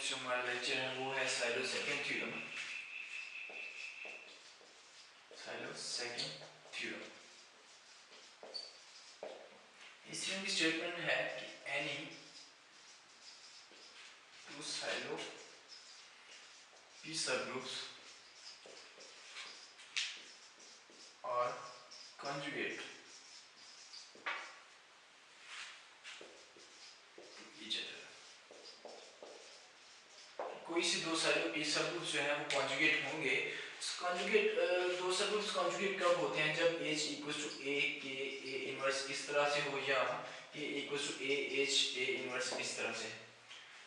जो हमारा लेक्चर है वो है silo second theorem. Silo second theorem इस थ्योरम की स्टेटमेंट है कि एनी टू साइलो पी सबग्रुप्स और conjugate to each other। कोई से दो साइलो पी सबग्रुप्स जो है वो कॉन्जुगेट होंगे। कॉन्जुगेट दो सबग्रुप्स कॉन्जुगेट कब होते हैं? जब H इक्वल्स टू A के A इनवर्स इस तरह से हो या A equals to A H A inverse इस तरह से,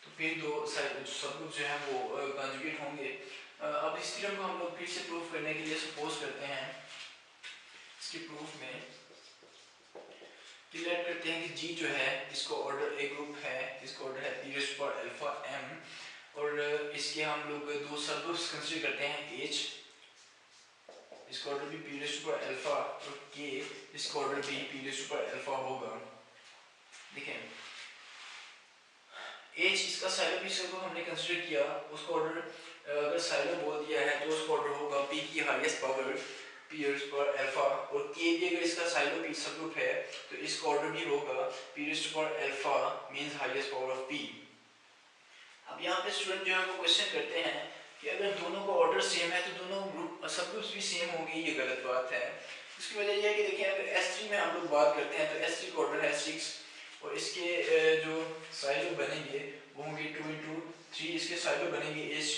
तो फिर दो सबग्रुप जो है वो कॉन्जुगेट होंगे। अब इस थ्योरम को हम लोग फिर से प्रूफ करने के लिए सपोज करते हैं, इसके प्रूफ में डिक्लेयर करते हैं कि G जो है इसको ऑर्डर A ग्रुप है, इसका ऑर्डर है P raise to power alpha M, और इसके हम लोग दो सबग्रुप्स कंसीडर करते हैं H, इसका ऑर्डर भी P raise to power alpha, और K इसका ऑर्डर भी P raise to power alpha होगा। देखें H इसका साइलो पी सबग्रुप हमने कंसीडर किया, उसका ऑर्डर अगर साइलो बोल दिया है तो उसका ऑर्डर होगा P की highest power P raise to power alpha, और K भी अगर इसका साइलो पी सबग्रुप है तो इसका ऑर्डर भी होगा P raise to power alpha means highest power of P। अब यहाँ पे स्टूडेंट जो है वो क्वेश्चन करते हैं कि अगर दोनों का ऑर्डर सेम है तो दोनों ग्रुप सबग्रुप्स भी सेम होंगे, ये गलत बात है। इसकी वजह यह है कि देखिए अगर S3 में हम लोग बात करते हैं तो S3 का ऑर्डर है 6, और इसके जो साइलो बनेंगे वो होंगे 2 इंटू 3, इसके साइलो बनेंगे H,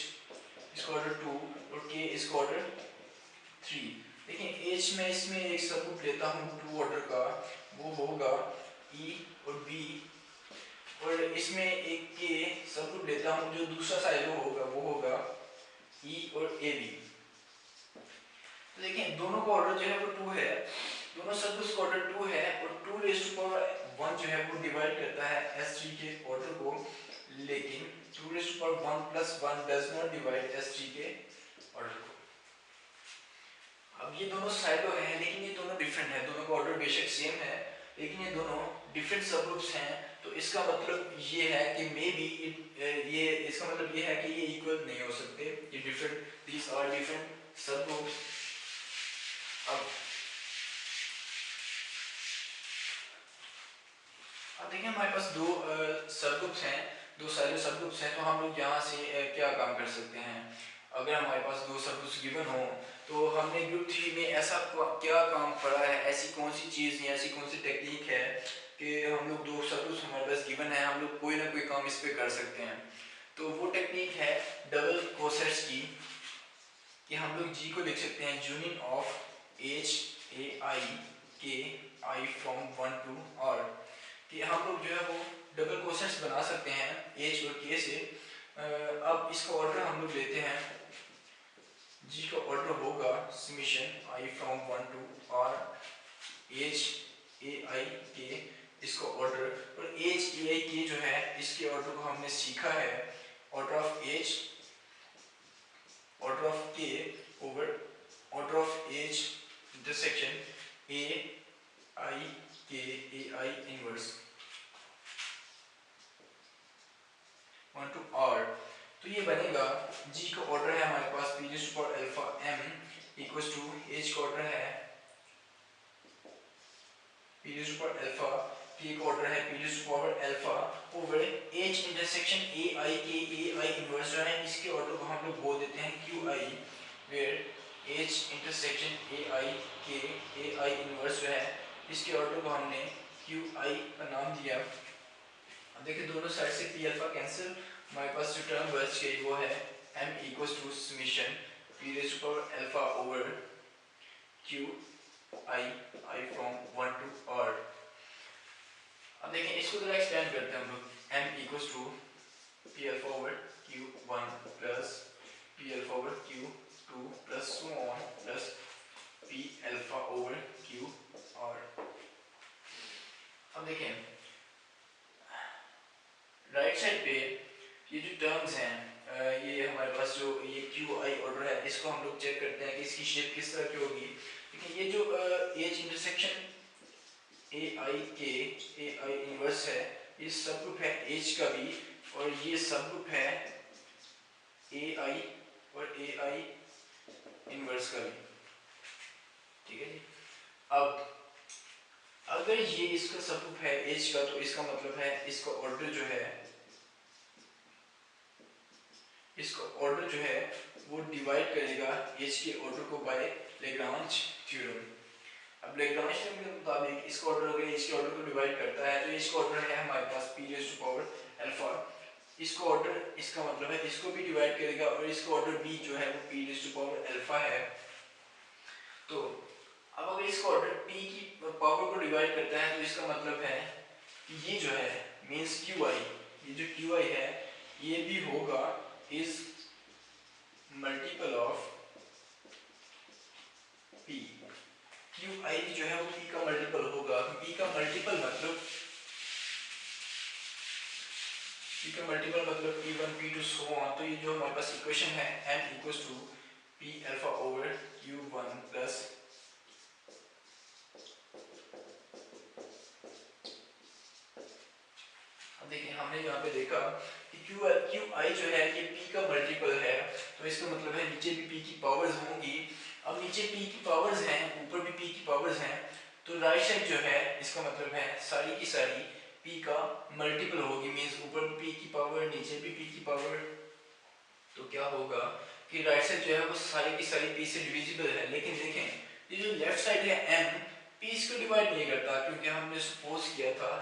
इसका ऑर्डर 2, और K इसका ऑर्डर 3। देखिए H में इसमें एक सबग्रुप लेता हूँ 2 ऑर्डर का, वो होगा E और B, और इसमें एक के सबग्रुप लेता हूँ जो दूसरा साइलो होगा वो होगा E और AB। तो देखें दोनों का ऑर्डर जो है वो 2 है, दोनों सबग्रुप्स का ऑर्डर 2 है, और 2 रेज़ टू पावर 1 जो है वो डिवाइड करता है S3 के ऑर्डर को, लेकिन 2 raise to power 1 plus 1 does not divide S3 के ऑर्डर को। अब ये दोनों साइलो हैं लेकिन ये दोनों डिफरेंट है, दोनों का ऑर्डर बेशक सेम है लेकिन ये दोनों डिफरेंट सबग्रुप्स हैं, तो इसका मतलब ये है कि मे बी ये इसका मतलब ये है कि ये इक्वल नहीं हो सकते, ये डिफरेंट, दीज आर डिफरेंट सबग्रुप्स। अब देखिए हमारे पास दो सबग्रुप्स हैं, दो साइलो सबग्रुप्स हैं, तो हम लोग यहाँ से क्या काम कर सकते हैं? अगर हमारे पास दो सबग्रुप्स गिवन हो तो हमने ग्रुप 3 में ऐसा क्या काम पढ़ा है, ऐसी कौन सी चीज़ या ऐसी कौन सी टेक्निक है कि हम लोग दो सबग्रुप्स हमारे पास गिवन है, हम लोग कोई ना कोई काम इस पे कर सकते हैं। तो वो टेक्निक है डबल कोसेट्स की, कि हम लोग G को लिख सकते हैं union of H A I K I from 1 to R, कि हम लोग जो है वो डबल कोसेट्स बना सकते हैं H और K से। अब इसका ऑर्डर हम लोग लेते हैं, G का ऑर्डर होगा summation I from 1 to R H A I K, इसका ऑर्डर, और H A I K जो है इसके ऑर्डर को हमने सीखा है, order of H order of K over order of H intersection A I K A I inverse 1 to R। तो ये बनेगा G का ऑर्डर है हमारे पास P raise to power alpha M equals to H का ऑर्डर है P raise to power alpha, K का ऑर्डर है P raise to power alpha over H intersection A I K A I inverse जो है इसके order को हम लोग बोल देते हैं Q I, where H intersection A I K A I inverse जो है इसके ऑर्डर को हमने Q I का नाम दिया। अब देखिए दोनों साइड से P अल्फा कैंसिल, हमारे पास जो टर्म बच गई वो है M equals to summation P raise to power alpha over Q I from 1 to R। अब देखिए इसको जरा एक्सपेंड करते हैं हम लोग, M equals to P alpha over Q1 plus P alpha over Q2 plus so on plus P alpha over Q R। अब देखें राइट साइड पे ये जो टर्म्स हैं, ये हमारे पास जो ये Q I ऑर्डर है इसको हम लोग चेक करते हैं कि इसकी शेप किस तरह की होगी। लेकिन ये जो H intersection A I K A I inverse है, ये सबग्रुप है H का भी, और ये सबग्रुप है ए आई और ए आई इनवर्स का भी, ठीक है जी। अब अगर ये इसका सबग्रुप है एच का, तो इसका मतलब है इसका ऑर्डर जो है, इसका ऑर्डर जो है वो डिवाइड करेगा एच के ऑर्डर को बाय लैग्रांज थ्योरम। अब लैग्रांज थ्योरम के मुताबिक इसका ऑर्डर अगर एच के ऑर्डर को डिवाइड करता है, तो इसका ऑर्डर है हमारे पास p raise to power alpha, इसका ऑर्डर, इसका मतलब है इसको भी डिवाइड करेगा और इसका ऑर्डर b जो है वो p raise to power alpha है। तो अब अगर इसका ऑर्डर p की पावर को डिवाइड करता है, तो इसका मतलब है कि ये जो है मींस qi, ये जो qi है ये भी होगा is multiple of p। qi जो है वो p का मल्टीपल होगा, p का मल्टीपल मतलब p1 p2 सो ऑन। तो ये जो हमारे पास इक्वेशन है n equals to p alpha over q1 plus देखिए हमने यहाँ पे देखा कि qi जो है ये p का मल्टीपल है, तो इसका मतलब है नीचे भी p की पावर्स होंगी। अब नीचे p की पावर्स हैं, ऊपर भी p की पावर्स हैं, तो राइट साइड जो है इसका मतलब है सारी की सारी p का मल्टीपल होगी, मींस ऊपर भी p की पावर नीचे भी p की पावर। तो क्या होगा कि राइट साइड जो है वो सारी की सारी p से डिविजिबल है। लेकिन देखें ये जो लेफ्ट साइड है m, p इसको डिवाइड नहीं करता, क्योंकि हमने सपोज किया था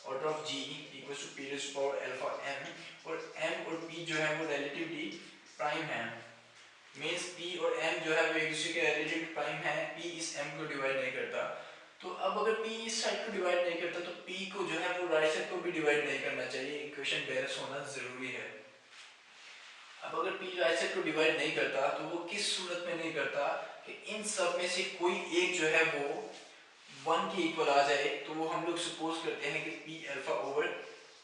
order of g equals to p raise to power alpha m, और m और p जो है वो रिलेटिवली प्राइम है, मींस p और m जो है वो एक दूसरे के रिलेटिव प्राइम है, p इस m को डिवाइड नहीं करता। तो अब अगर p इस साइड को डिवाइड नहीं करता, तो p को जो है वो राइट साइड को भी डिवाइड नहीं करना चाहिए, इक्वेशन बैलेंस होना जरूरी है। अब अगर p राइट साइड को डिवाइड नहीं करता, तो वो किस सूरत में नहीं करता कि इन सब में से कोई एक जो है वो 1 के इक्वल आ जाए, तो वो हम लोग सपोज करते हैं कि p alpha over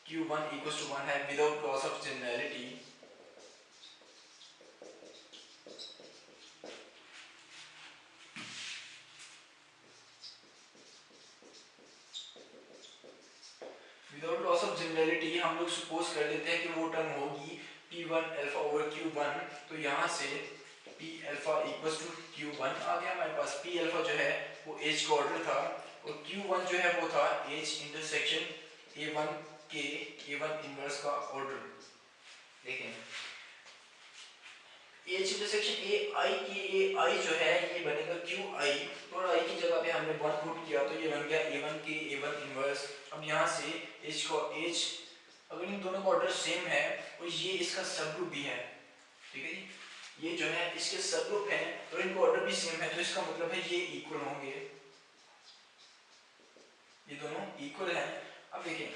q1 equals to 1 है without loss of generality. Without loss of generality हम लोग सपोज कर लेते हैं कि वो टर्म होगी p1 अल्फा ओवर q1। तो यहाँ से p alpha equals to q1 आ गया हमारे पास। p अल्फा जो है वो h का ऑर्डर था, और q1 जो है वो था h इंटरसेक्शन a1 के a1 इनवर्स का ऑर्डर। देखें h इंटरसेक्शन ai की ai जो है ये बनेगा qi, और i की जगह पे हमने 1 पुट किया, तो ये बन गया a1 के a1 इनवर्स। अब यहाँ से h को h, अगर इन दोनों का ऑर्डर सेम है और ये इसका सब ग्रुप भी है, ठीक है जी, ये जो है इसके सब ग्रुप है और इनका ऑर्डर भी सेम है, तो इसका मतलब है ये इक्वल होंगे, ये दोनों इक्वल हैं। अब देखें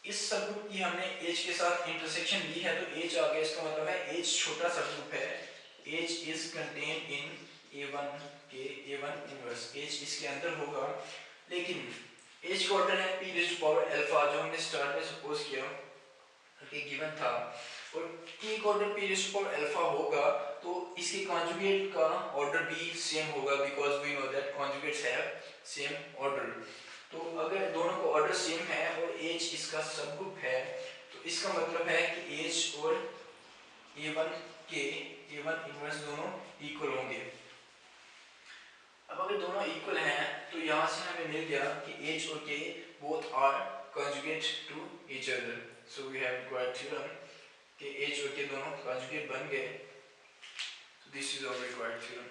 इस सब ग्रुप की हमने h के साथ इंटरसेक्शन ली है, तो h आ गया, इसका मतलब है h छोटा सब ग्रुप है, h is contain in a1 के a1 इनवर्स, h इसके अंदर होगा। लेकिन h का ऑर्डर है p raise to power alpha, जो हमने स्टार्ट में सपोज किया कि गिवन था, और t का order p raise to power alpha होगा, तो इसके कॉन्जुगेट का ऑर्डर भी सेम होगा, because we know that conjugates have same order. तो अगर दोनों का ऑर्डर सेम है और h इसका सब ग्रुप है, तो इसका मतलब है कि h और a1 के a1 इनवर्स दोनों इक्वल होंगे। अब अगर दोनों इक्वल हैं, तो यहाँ से हमें मिल गया कि h और k both are conjugate to each other, so we have required theorem कि h और k दोनों conjugate बन गए, so this is our required theorem।